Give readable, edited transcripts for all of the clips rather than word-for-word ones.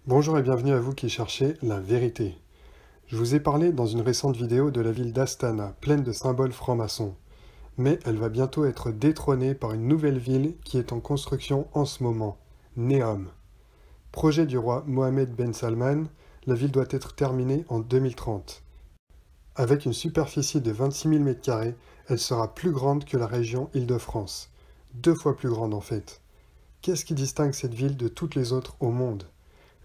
Bonjour et bienvenue à vous qui cherchez la vérité. Je vous ai parlé dans une récente vidéo de la ville d'Astana, pleine de symboles francs-maçons. Mais elle va bientôt être détrônée par une nouvelle ville qui est en construction en ce moment, Neom. Projet du roi Mohammed Ben Salman, la ville doit être terminée en 2030. Avec une superficie de 26 000 m², elle sera plus grande que la région Île-de-France. 2 fois plus grande en fait. Qu'est-ce qui distingue cette ville de toutes les autres au monde ?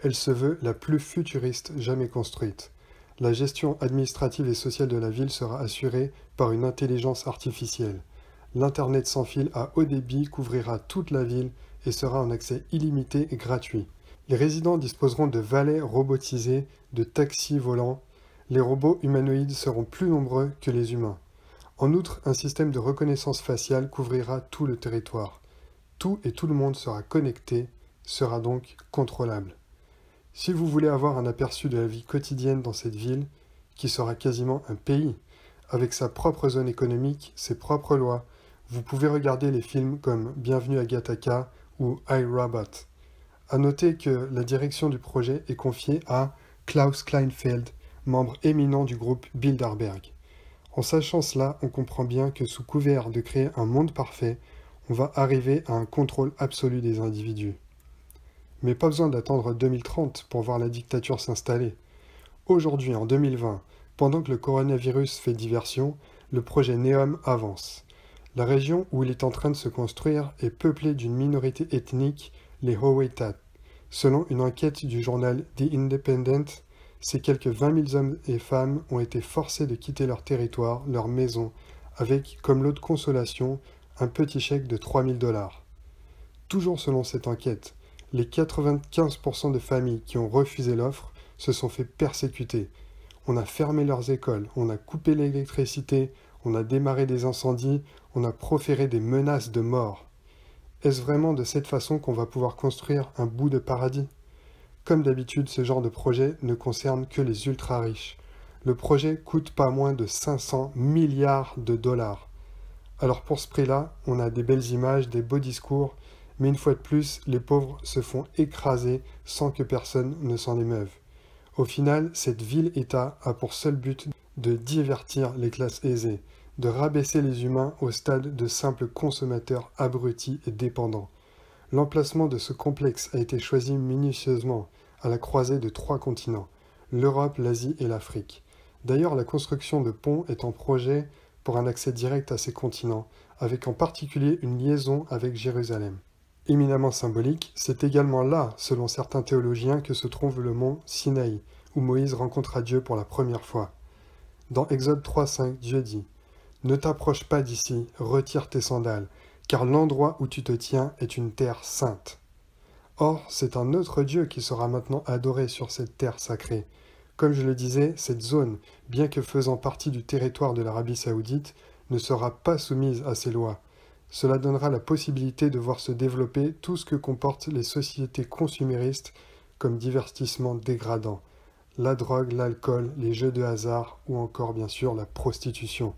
Elle se veut la plus futuriste jamais construite. La gestion administrative et sociale de la ville sera assurée par une intelligence artificielle. L'Internet sans fil à haut débit couvrira toute la ville et sera en accès illimité et gratuit. Les résidents disposeront de valets robotisés, de taxis volants. Les robots humanoïdes seront plus nombreux que les humains. En outre, un système de reconnaissance faciale couvrira tout le territoire. Tout et tout le monde sera connecté, sera donc contrôlable. Si vous voulez avoir un aperçu de la vie quotidienne dans cette ville, qui sera quasiment un pays, avec sa propre zone économique, ses propres lois, vous pouvez regarder les films comme Bienvenue à Gattaca ou I, Robot. À noter que la direction du projet est confiée à Klaus Kleinfeld, membre éminent du groupe Bilderberg. En sachant cela, on comprend bien que sous couvert de créer un monde parfait, on va arriver à un contrôle absolu des individus. Mais pas besoin d'attendre 2030 pour voir la dictature s'installer. Aujourd'hui, en 2020, pendant que le coronavirus fait diversion, le projet NEOM avance. La région où il est en train de se construire est peuplée d'une minorité ethnique, les Howaitat. Selon une enquête du journal The Independent, ces quelques 20 000 hommes et femmes ont été forcés de quitter leur territoire, leur maison, avec comme lot de consolation un petit chèque de 3 000 $. Toujours selon cette enquête, les 95% de familles qui ont refusé l'offre se sont fait persécuter. On a fermé leurs écoles, on a coupé l'électricité, on a démarré des incendies, on a proféré des menaces de mort. Est-ce vraiment de cette façon qu'on va pouvoir construire un bout de paradis ? Comme d'habitude, ce genre de projet ne concerne que les ultra-riches. Le projet coûte pas moins de 500 milliards de $. Alors pour ce prix-là, on a des belles images, des beaux discours, mais une fois de plus, les pauvres se font écraser sans que personne ne s'en émeuve. Au final, cette ville-État a pour seul but de divertir les classes aisées, de rabaisser les humains au stade de simples consommateurs abrutis et dépendants. L'emplacement de ce complexe a été choisi minutieusement, à la croisée de 3 continents, l'Europe, l'Asie et l'Afrique. D'ailleurs, la construction de ponts est en projet pour un accès direct à ces continents, avec en particulier une liaison avec Jérusalem. Éminemment symbolique, c'est également là, selon certains théologiens, que se trouve le mont Sinaï, où Moïse rencontra Dieu pour la première fois. Dans Exode 3,5, Dieu dit « Ne t'approche pas d'ici, retire tes sandales, car l'endroit où tu te tiens est une terre sainte. » Or, c'est un autre Dieu qui sera maintenant adoré sur cette terre sacrée. Comme je le disais, cette zone, bien que faisant partie du territoire de l'Arabie saoudite, ne sera pas soumise à ces lois. Cela donnera la possibilité de voir se développer tout ce que comportent les sociétés consuméristes comme divertissement dégradant. La drogue, l'alcool, les jeux de hasard ou encore bien sûr la prostitution.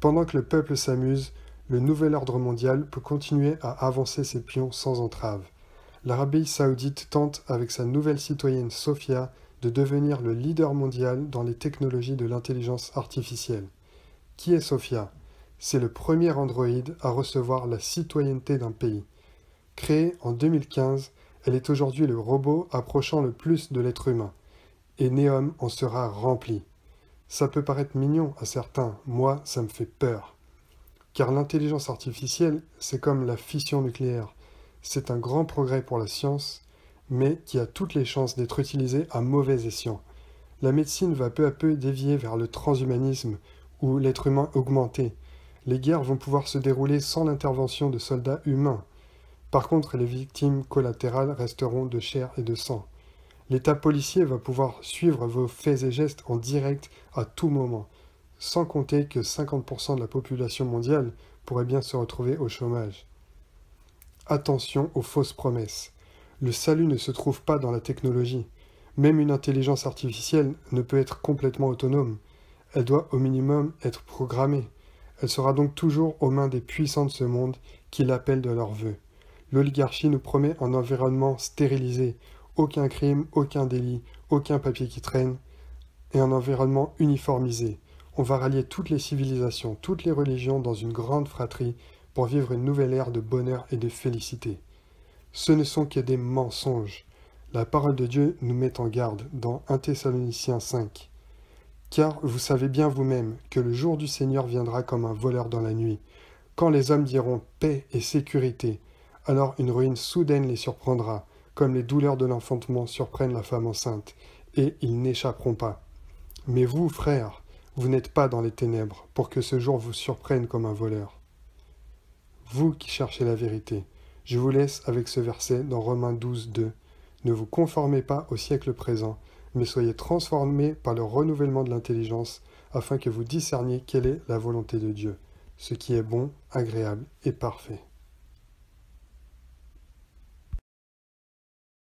Pendant que le peuple s'amuse, le nouvel ordre mondial peut continuer à avancer ses pions sans entrave. L'Arabie saoudite tente avec sa nouvelle citoyenne Sophia de devenir le leader mondial dans les technologies de l'intelligence artificielle. Qui est Sophia ? C'est le premier androïde à recevoir la citoyenneté d'un pays. Créée en 2015, elle est aujourd'hui le robot approchant le plus de l'être humain. Et Neom en sera rempli. Ça peut paraître mignon à certains, moi ça me fait peur. Car l'intelligence artificielle, c'est comme la fission nucléaire. C'est un grand progrès pour la science, mais qui a toutes les chances d'être utilisé à mauvais escient. La médecine va peu à peu dévier vers le transhumanisme, ou l'être humain augmenté. Les guerres vont pouvoir se dérouler sans l'intervention de soldats humains. Par contre, les victimes collatérales resteront de chair et de sang. L'État policier va pouvoir suivre vos faits et gestes en direct à tout moment, sans compter que 50% de la population mondiale pourrait bien se retrouver au chômage. Attention aux fausses promesses. Le salut ne se trouve pas dans la technologie. Même une intelligence artificielle ne peut être complètement autonome. Elle doit au minimum être programmée. Elle sera donc toujours aux mains des puissants de ce monde qui l'appellent de leur vœu. L'oligarchie nous promet un environnement stérilisé, aucun crime, aucun délit, aucun papier qui traîne, et un environnement uniformisé. On va rallier toutes les civilisations, toutes les religions dans une grande fratrie pour vivre une nouvelle ère de bonheur et de félicité. Ce ne sont que des mensonges. La parole de Dieu nous met en garde dans 1 Thessaloniciens 5. Car vous savez bien vous-même que le jour du Seigneur viendra comme un voleur dans la nuit. Quand les hommes diront paix et sécurité, alors une ruine soudaine les surprendra, comme les douleurs de l'enfantement surprennent la femme enceinte, et ils n'échapperont pas. Mais vous, frères, vous n'êtes pas dans les ténèbres, pour que ce jour vous surprenne comme un voleur. Vous qui cherchez la vérité, je vous laisse avec ce verset dans Romains 12, 2. Ne vous conformez pas au siècle présent, mais soyez transformés par le renouvellement de l'intelligence, afin que vous discerniez quelle est la volonté de Dieu, ce qui est bon, agréable et parfait.